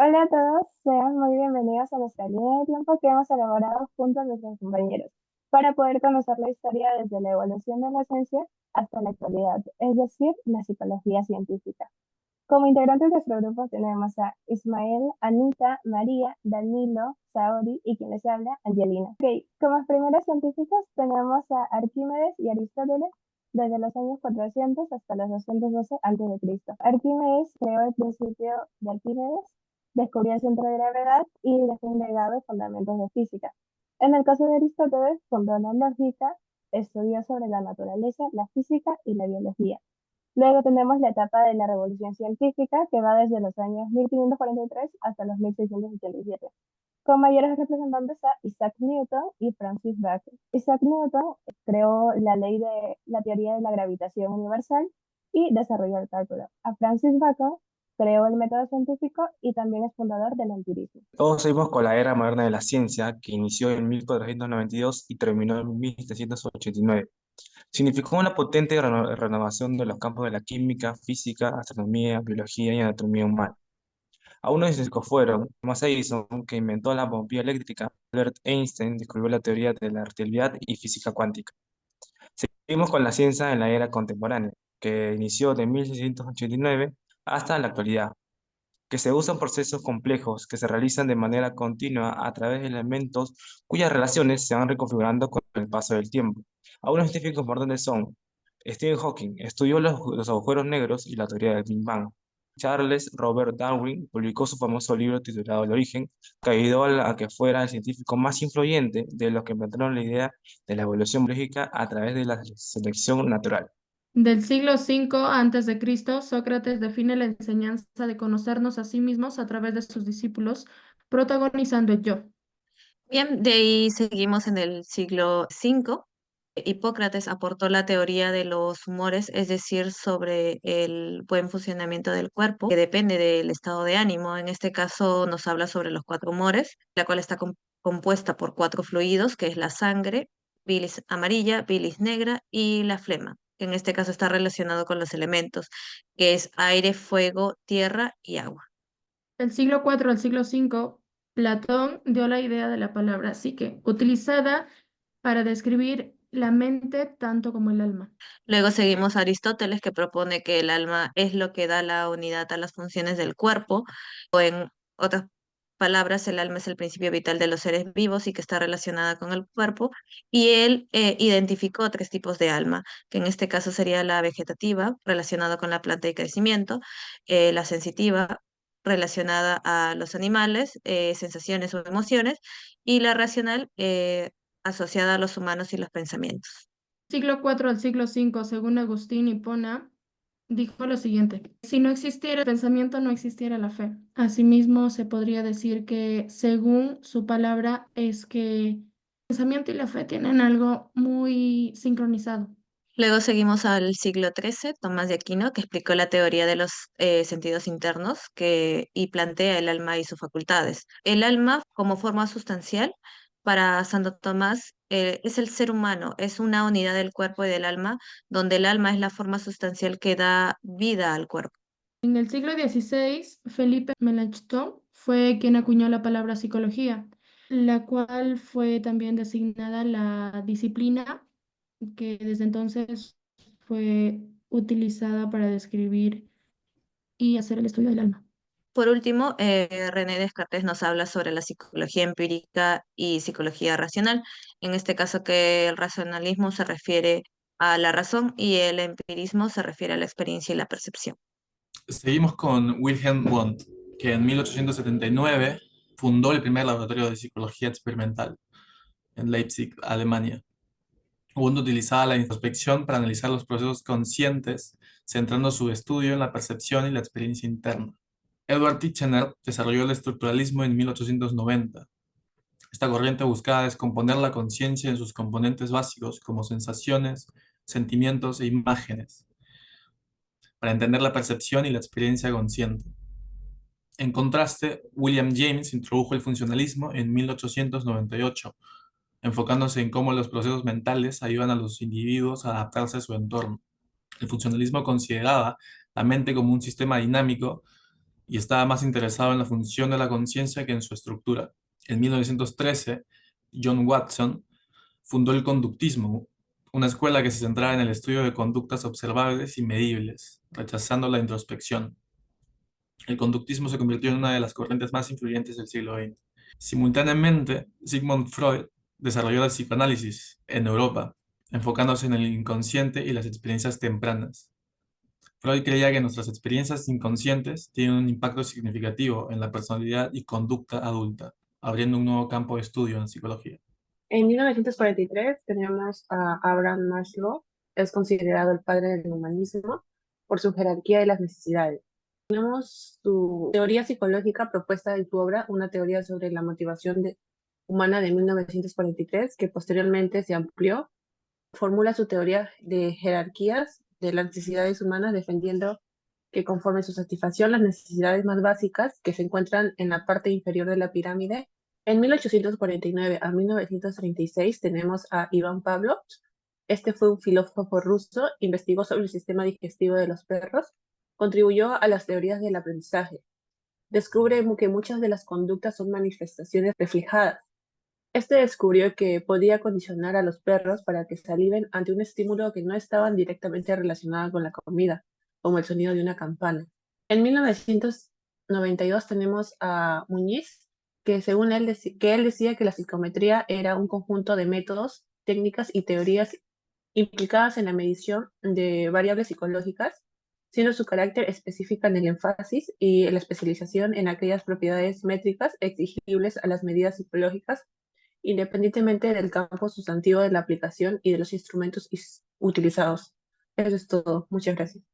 Hola a todos, sean muy bienvenidos a nuestra línea de tiempo que hemos elaborado junto a nuestros compañeros para poder conocer la historia desde la evolución de la ciencia hasta la actualidad, es decir, la psicología científica. Como integrantes de nuestro grupo tenemos a Ismael, Anita, María, Danilo, Saori y quien les habla, Angelina. Ok, como primeros científicos tenemos a Arquímedes y Aristóteles desde los años 400 hasta los 212 a.C. Arquímedes creó el principio de Arquímedes, descubrió el centro de gravedad y dejó un legado de fundamentos de física. En el caso de Aristóteles, fundó la lógica, estudió sobre la naturaleza, la física y la biología. Luego tenemos la etapa de la revolución científica que va desde los años 1543 hasta los 1687, con mayores representantes a Isaac Newton y Francis Bacon. Isaac Newton creó la ley de la teoría de la gravitación universal y desarrolló el cálculo. A Francis Bacon creó el método científico y también es fundador del empirismo. Todos seguimos con la era moderna de la ciencia, que inició en 1492 y terminó en 1789. Significó una potente renovación de los campos de la química, física, astronomía, biología y anatomía humana. Algunos de sus científicos fueron Thomas Edison, que inventó la bombilla eléctrica; Albert Einstein descubrió la teoría de la relatividad y física cuántica. Seguimos con la ciencia en la era contemporánea, que inició de 1689 hasta la actualidad, que se usan procesos complejos que se realizan de manera continua a través de elementos cuyas relaciones se van reconfigurando con el paso del tiempo. Algunos científicos importantes son Stephen Hawking, estudió los agujeros negros y la teoría del Big Bang. Charles Robert Darwin publicó su famoso libro titulado El origen, que ayudó a que fuera el científico más influyente de los que inventaron la idea de la evolución biológica a través de la selección natural. Del siglo V antes de Cristo, Sócrates define la enseñanza de conocernos a sí mismos a través de sus discípulos, protagonizando el yo. Bien, de ahí seguimos en el siglo V. Hipócrates aportó la teoría de los humores, es decir, sobre el buen funcionamiento del cuerpo, que depende del estado de ánimo. En este caso nos habla sobre los cuatro humores, la cual está compuesta por cuatro fluidos, que es la sangre, bilis amarilla, bilis negra y la flema, que en este caso está relacionado con los elementos, que es aire, fuego, tierra y agua. Del siglo IV al siglo V, Platón dio la idea de la palabra psique, utilizada para describir la mente tanto como el alma. Luego seguimos a Aristóteles, que propone que el alma es lo que da la unidad a las funciones del cuerpo, o en otras palabras, el alma es el principio vital de los seres vivos y que está relacionada con el cuerpo. Y él identificó tres tipos de alma, que en este caso sería la vegetativa, relacionada con la planta y crecimiento; la sensitiva, relacionada a los animales, sensaciones o emociones; y la racional, asociada a los humanos y los pensamientos. Siglo IV al siglo V, según Agustín Hipona, dijo lo siguiente: si no existiera el pensamiento, no existiera la fe. Asimismo, se podría decir que, según su palabra, es que el pensamiento y la fe tienen algo muy sincronizado. Luego seguimos al siglo XIII, Tomás de Aquino, que explicó la teoría de los sentidos internos y plantea el alma y sus facultades. El alma como forma sustancial, para Santo Tomás, es el ser humano, es una unidad del cuerpo y del alma, donde el alma es la forma sustancial que da vida al cuerpo. En el siglo XVI, Felipe Melanchthon fue quien acuñó la palabra psicología, la cual fue también designada la disciplina que desde entonces fue utilizada para describir y hacer el estudio del alma. Por último, René Descartes nos habla sobre la psicología empírica y psicología racional. En este caso, que el racionalismo se refiere a la razón y el empirismo se refiere a la experiencia y la percepción. Seguimos con Wilhelm Wundt, que en 1879 fundó el primer laboratorio de psicología experimental en Leipzig, Alemania. Wundt utilizaba la introspección para analizar los procesos conscientes, centrando su estudio en la percepción y la experiencia interna. Edward Titchener desarrolló el estructuralismo en 1890. Esta corriente buscaba descomponer la conciencia en sus componentes básicos como sensaciones, sentimientos e imágenes, para entender la percepción y la experiencia consciente. En contraste, William James introdujo el funcionalismo en 1898, enfocándose en cómo los procesos mentales ayudan a los individuos a adaptarse a su entorno. El funcionalismo consideraba la mente como un sistema dinámico y estaba más interesado en la función de la conciencia que en su estructura. En 1913, John Watson fundó el conductismo, una escuela que se centraba en el estudio de conductas observables y medibles, rechazando la introspección. El conductismo se convirtió en una de las corrientes más influyentes del siglo XX. Simultáneamente, Sigmund Freud desarrolló el psicoanálisis en Europa, enfocándose en el inconsciente y las experiencias tempranas. Freud creía que nuestras experiencias inconscientes tienen un impacto significativo en la personalidad y conducta adulta, abriendo un nuevo campo de estudio en psicología. En 1943 tenemos a Abraham Maslow, es considerado el padre del humanismo por su jerarquía de las necesidades. Tenemos su teoría psicológica propuesta en su obra, una teoría sobre la motivación humana de 1943, que posteriormente se amplió. Formula su teoría de jerarquías de las necesidades humanas, defendiendo que conforme su satisfacción las necesidades más básicas que se encuentran en la parte inferior de la pirámide. En 1849 a 1936 tenemos a Iván Pavlov. Este fue un filósofo ruso, investigó sobre el sistema digestivo de los perros, contribuyó a las teorías del aprendizaje. Descubre que muchas de las conductas son manifestaciones reflejadas. Este descubrió que podía condicionar a los perros para que saliven ante un estímulo que no estaban directamente relacionado con la comida, como el sonido de una campana. En 1992 tenemos a Muñiz, que según él, él decía que la psicometría era un conjunto de métodos, técnicas y teorías implicadas en la medición de variables psicológicas, siendo su carácter específica en el énfasis y en la especialización en aquellas propiedades métricas exigibles a las medidas psicológicas, independientemente del campo sustantivo de la aplicación y de los instrumentos utilizados. Eso es todo. Muchas gracias.